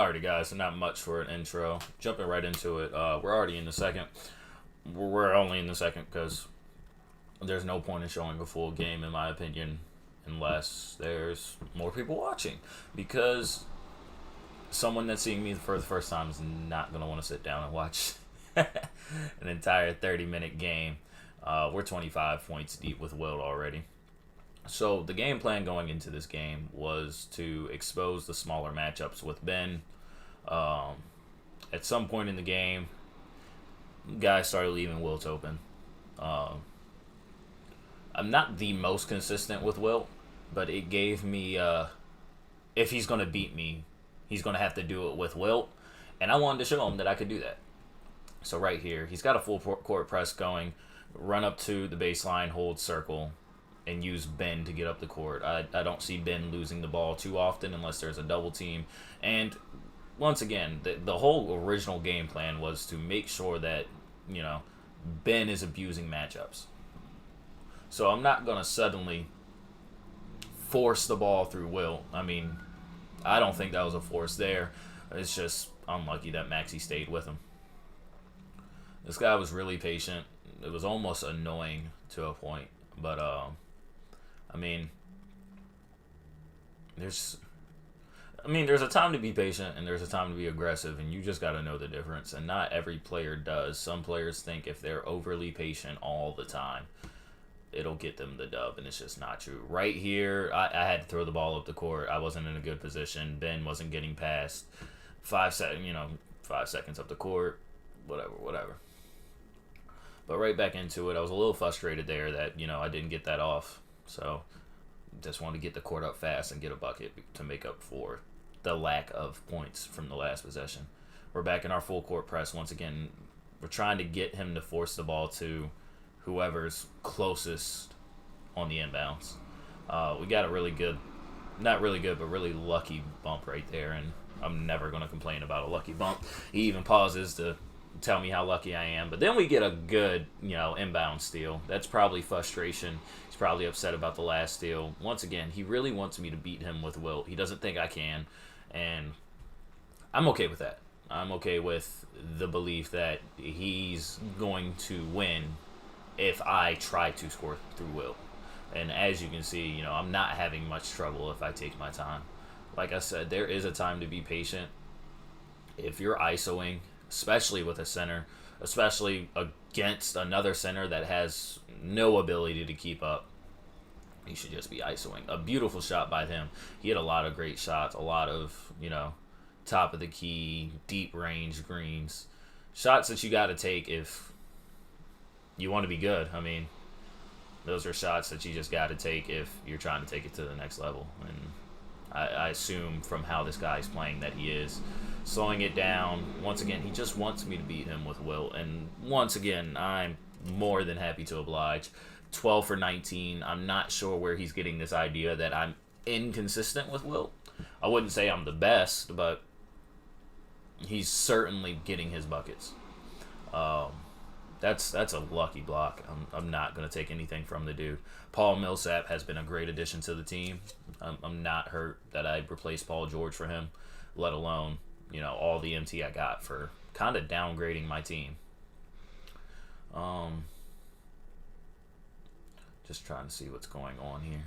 Alrighty, guys, so not much for an intro. Jumping right into it. We're already in the second. We're only in the second because there's no point in showing a full game, in my opinion, unless there's more people watching. Because someone that's seeing me for the first time is not going to want to sit down and watch an entire 30-minute game. We're 25 points deep with Wilt already. So the game plan going into this game was to expose the smaller matchups with Ben. At some point in the game, guys started leaving Wilt open. I'm not the most consistent with Wilt, but it gave me, if he's going to beat me, he's going to have to do it with Wilt. And I wanted to show him that I could do that. So right here, he's got a full court press going, run up to the baseline, hold circle, and use Ben to get up the court. I don't see Ben losing the ball too often unless there's a double team. And once again, the whole original game plan was to make sure that, Ben is abusing matchups. So I'm not going to suddenly force the ball through Wilt. I mean, I don't think that was a force there. It's just unlucky that Maxey stayed with him. This guy was really patient. It was almost annoying to a point. But, there's a time to be patient and there's a time to be aggressive, and you just got to know the difference. And not every player does. Some players think if they're overly patient all the time, it'll get them the dub, and it's just not true. Right here, I had to throw the ball up the court. I wasn't in a good position. Ben wasn't getting past 5 seconds up the court, whatever. But right back into it, I was a little frustrated there that, I didn't get that off. So just wanted to get the court up fast and get a bucket to make up for the lack of points from the last possession. We're back in our full court press once again. We're trying to get him to force the ball to whoever's closest on the inbounds. We got a really good, not really good, but really lucky bump right there, and I'm never going to complain about a lucky bump. He even pauses to tell me how lucky I am. But then we get a good, inbound steal. That's probably frustration. He's probably upset about the last steal. Once again, he really wants me to beat him with Wilt. He doesn't think I can, and I'm okay with that. I'm okay with the belief that he's going to win if I try to score through Wilt. And as you can see, I'm not having much trouble if I take my time. Like I said, there is a time to be patient. If you're ISOing, especially with a center, especially against another center that has no ability to keep up, you should just be ISOing. A beautiful shot by him. He had a lot of great shots, a lot of, top of the key, deep range greens. Shots that you got to take if you want to be good. I mean, those are shots that you just got to take if you're trying to take it to the next level. And I assume from how this guy's playing that he is. Slowing it down. Once again, he just wants me to beat him with Wilt. And once again, I'm more than happy to oblige. 12 for 19. I'm not sure where he's getting this idea that I'm inconsistent with Wilt. I wouldn't say I'm the best, but he's certainly getting his buckets. That's a lucky block. I'm not going to take anything from the dude. Paul Millsap has been a great addition to the team. I'm not hurt that I replaced Paul George for him, let alone, all the MT I got for kind of downgrading my team. Just trying to see what's going on here.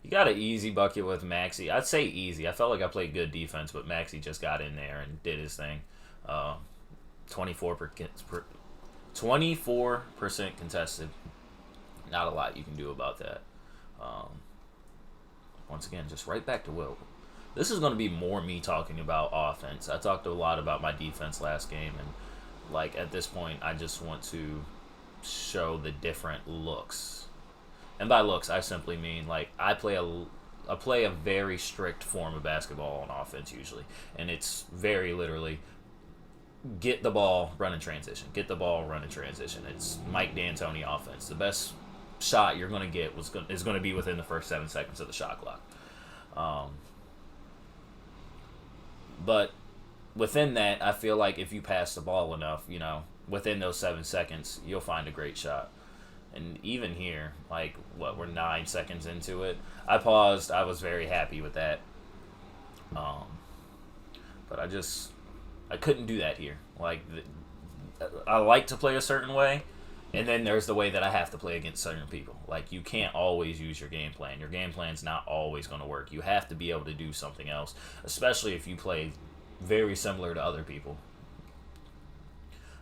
You got an easy bucket with Maxey. I'd say easy. I felt like I played good defense, but Maxey just got in there and did his thing. 24% contested. Not a lot you can do about that. Once again, just right back to Wilt. This is going to be more me talking about offense. I talked a lot about my defense last game, and at this point, I just want to show the different looks. And by looks, I simply mean I play a very strict form of basketball on offense usually, and it's very literally get the ball, run in transition. Get the ball, run in transition. It's Mike D'Antoni offense. The best shot you're going to get is going to be within the first 7 seconds of the shot clock. But within that, I feel like if you pass the ball enough, within those 7 seconds, you'll find a great shot. And even here, we're 9 seconds into it. I paused. I was very happy with that. But I couldn't do that here. Like, I like to play a certain way, and then there's the way that I have to play against certain people. Like, you can't always use your game plan. Your game plan's not always going to work. You have to be able to do something else, especially if you play very similar to other people.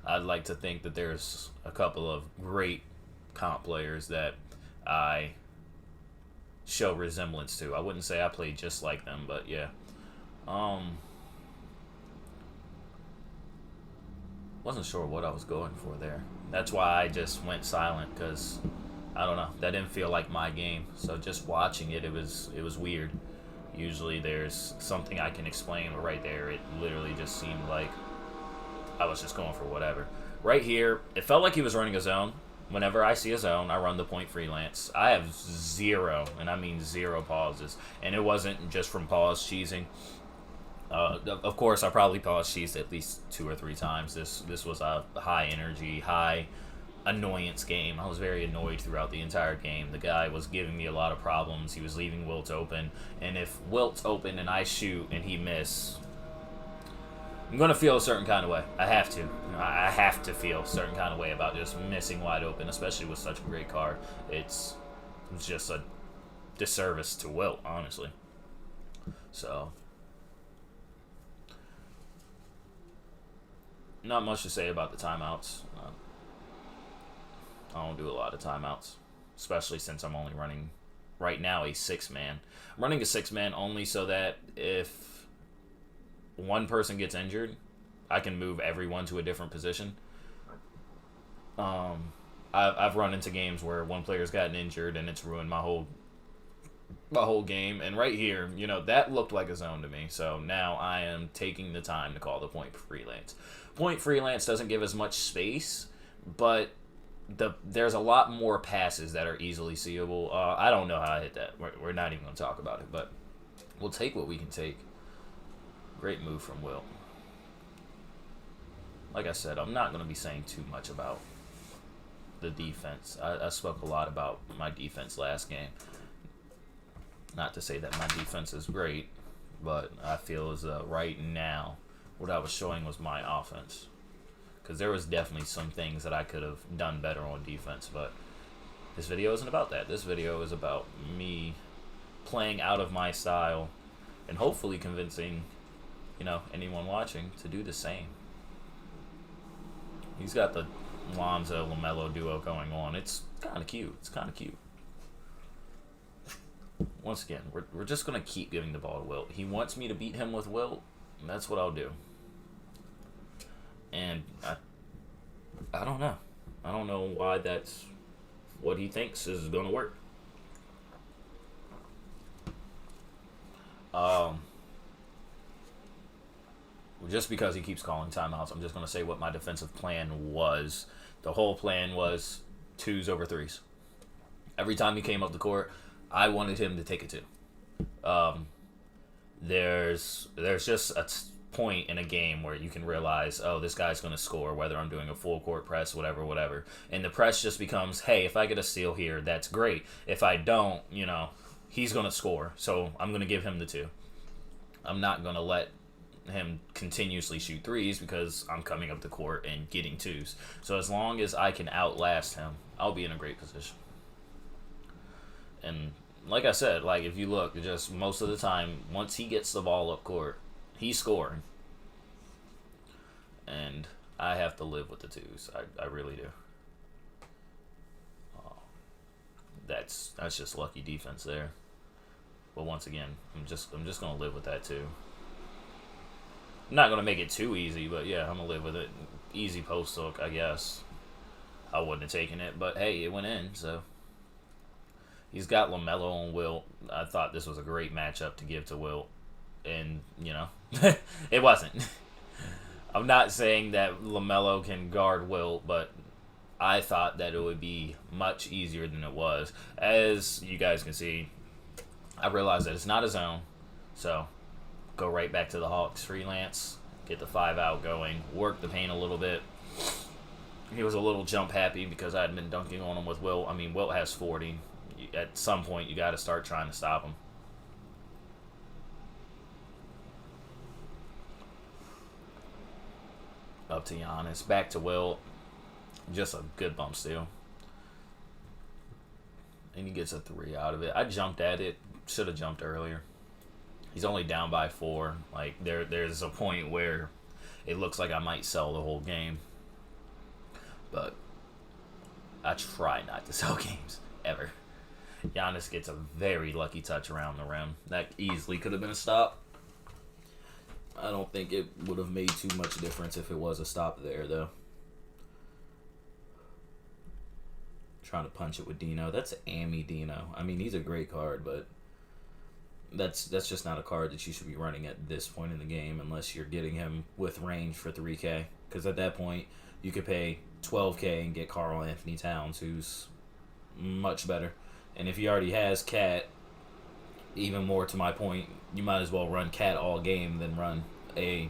I'd like to think that there's a couple of great comp players that I show resemblance to. I wouldn't say I play just like them, but yeah. Wasn't sure what I was going for there. That's why I just went silent, because I don't know, that didn't feel like my game. So just watching it, it was weird. Usually there's something I can explain, but right there it literally just seemed like I was just going for whatever. Right here, it felt like he was running a zone. Whenever I see a zone, I run the point freelance. I have zero, and I mean zero pauses. And it wasn't just from pause cheesing. Of course, I probably pause cheesed at least 2 or 3 times. This was a high energy, high annoyance game. I was very annoyed throughout the entire game. The guy was giving me a lot of problems. He was leaving Wilt open. And if Wilt's open and I shoot and he miss, I'm going to feel a certain kind of way. I have to. I have to feel a certain kind of way about just missing wide open, especially with such a great card. It's just a disservice to Wilt, honestly. So, not much to say about the timeouts. I don't do a lot of timeouts, especially since I'm only running, right now, a 6-man. I'm running a 6-man only so that if one person gets injured, I can move everyone to a different position. I've run into games where one player's gotten injured and it's ruined my whole game. And right here, you know, that looked like a zone to me. So now I am taking the time to call the point freelance. Point freelance doesn't give as much space, but there's a lot more passes that are easily seeable. I don't know how I hit that. We're not even going to talk about it, but we'll take what we can take. Great move from Wilt. Like I said, I'm not going to be saying too much about the defense. I spoke a lot about my defense last game. Not to say that my defense is great, but I feel as though right now what I was showing was my offense. Because there was definitely some things that I could have done better on defense, but this video isn't about that. This video is about me playing out of my style and hopefully convincing, you know, anyone watching to do the same. He's got the Lonzo-LaMelo duo going on. It's kind of cute. It's kind of cute. Once again, we're just going to keep giving the ball to Wilt. He wants me to beat him with Wilt, and that's what I'll do. And I don't know. I don't know why that's what he thinks is going to work. Just because he keeps calling timeouts, I'm just going to say what my defensive plan was. The whole plan was 2s over 3s. Every time he came up the court, I wanted him to take a 2. There's just a point in a game where you can realize, oh, this guy's going to score, whether I'm doing a full court press, whatever. And the press just becomes, hey, if I get a steal here, that's great. If I don't, you know, he's going to score. So I'm going to give him the 2. I'm not going to let him continuously shoot 3s because I'm coming up the court and getting 2s. So as long as I can outlast him, I'll be in a great position. And like I said, like if you look, just most of the time, once he gets the ball up court, he's scoring. And I have to live with the 2s. I really do. That's just lucky defense there. But once again, I'm just gonna live with that too. I'm not gonna make it too easy, but yeah, I'm gonna live with it. Easy post hook, I guess. I wouldn't have taken it, but hey, it went in, so. He's got LaMelo and Wilt. I thought this was a great matchup to give to Wilt. And, you know, it wasn't. I'm not saying that LaMelo can guard Wilt, but I thought that it would be much easier than it was. As you guys can see, I realized that it's not a zone. So, go right back to the Hawks freelance. Get the 5 out going. Work the paint a little bit. He was a little jump happy because I had been dunking on him with Wilt. I mean, Wilt has 40. At some point, you got to start trying to stop him. Up to Giannis. Back to Wilt. Just a good bump steal. And he gets a 3 out of it. I jumped at it. Should have jumped earlier. He's only down by 4. Like, there's a point where it looks like I might sell the whole game. But I try not to sell games. Ever. Giannis gets a very lucky touch around the rim. That easily could have been a stop. I don't think it would have made too much difference if it was a stop there, though. Trying to punch it with Dino. That's Amy Dino. I mean, he's a great card, but that's just not a card that you should be running at this point in the game unless you're getting him with range for 3K. Because at that point, you could pay 12K and get Karl Anthony Towns, who's much better. And if he already has Cat, even more to my point, you might as well run Cat all game than run a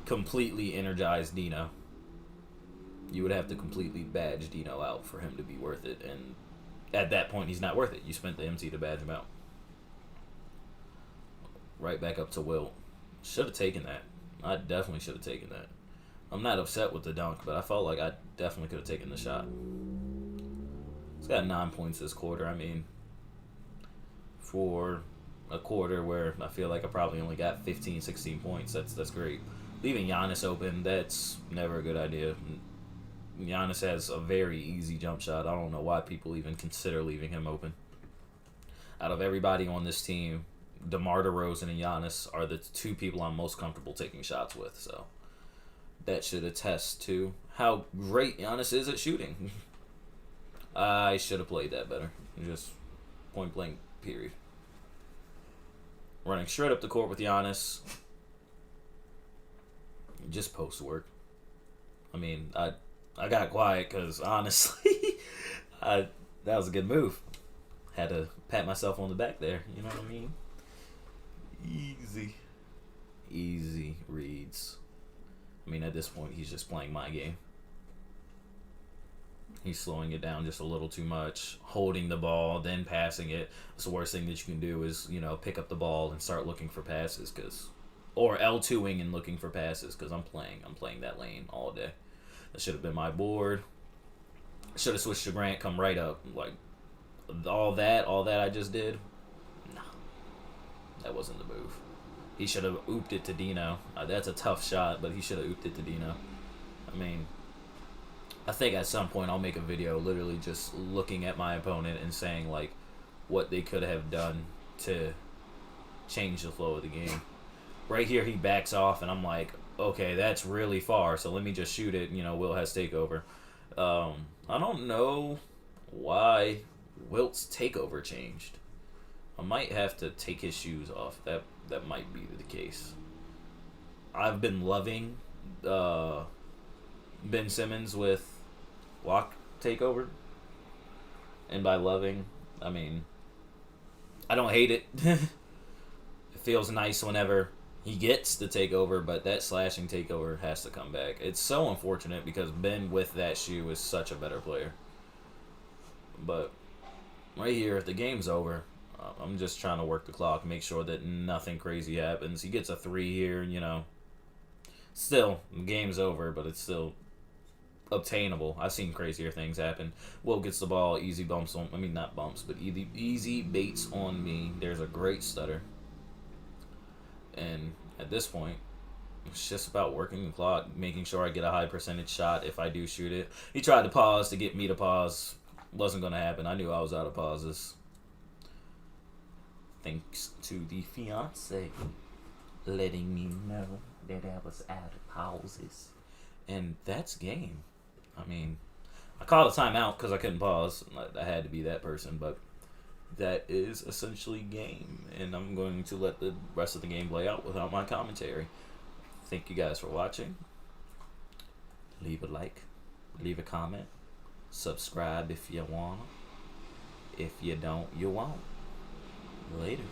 completely energized Dino. You would have to completely badge Dino out for him to be worth it. And at that point, he's not worth it. You spent the MT to badge him out. Right back up to Wilt. Should have taken that. I definitely should have taken that. I'm not upset with the dunk, but I felt like I definitely could have taken the shot. He's got 9 points this quarter. I mean, for a quarter where I feel like I probably only got 15, 16 points, that's great. Leaving Giannis open, that's never a good idea. Giannis has a very easy jump shot. I don't know why people even consider leaving him open. Out of everybody on this team, DeMar DeRozan and Giannis are the 2 people I'm most comfortable taking shots with. So that should attest to how great Giannis is at shooting. I should have played that better. Just point blank, period. Running straight up the court with Giannis. Just post work. I mean, I got quiet because, honestly, that was a good move. Had to pat myself on the back there. You know what I mean? Easy reads. I mean, at this point, he's just playing my game. He's slowing it down just a little too much. Holding the ball, then passing it. That's the worst thing that you can do is, pick up the ball and start looking for passes. Or L2ing and looking for passes because I'm playing that lane all day. That should have been my board. Should have switched to Grant, come right up. Like, all that I just did, no. That wasn't the move. He should have ooped it to Dino. That's a tough shot, but he should have ooped it to Dino. I mean, I think at some point I'll make a video literally just looking at my opponent and saying, like, what they could have done to change the flow of the game. Right here, he backs off, and I'm like, okay, that's really far, so let me just shoot it. Wilt has takeover. I don't know why Wilt's takeover changed. I might have to take his shoes off. That might be the case. I've been loving Ben Simmons with lock takeover. And by loving, I mean, I don't hate it. It feels nice whenever he gets the takeover, but that slashing takeover has to come back. It's so unfortunate because Ben with that shoe is such a better player. But right here, if the game's over, I'm just trying to work the clock, make sure that nothing crazy happens. He gets a 3 here, Still, the game's over, but it's still obtainable. I've seen crazier things happen. Wilt gets the ball, easy bumps on, not bumps, but easy baits on me. There's a great stutter. And at this point, it's just about working the clock, making sure I get a high percentage shot if I do shoot it. He tried to pause to get me to pause. Wasn't going to happen. I knew I was out of pauses. Thanks to the fiance letting me know that I was out of pauses. And that's game. I mean, I called a timeout because I couldn't pause. I had to be that person, but that is essentially game. And I'm going to let the rest of the game play out without my commentary. Thank you guys for watching. Leave a like. Leave a comment. Subscribe if you want. If you don't, you won't. Later.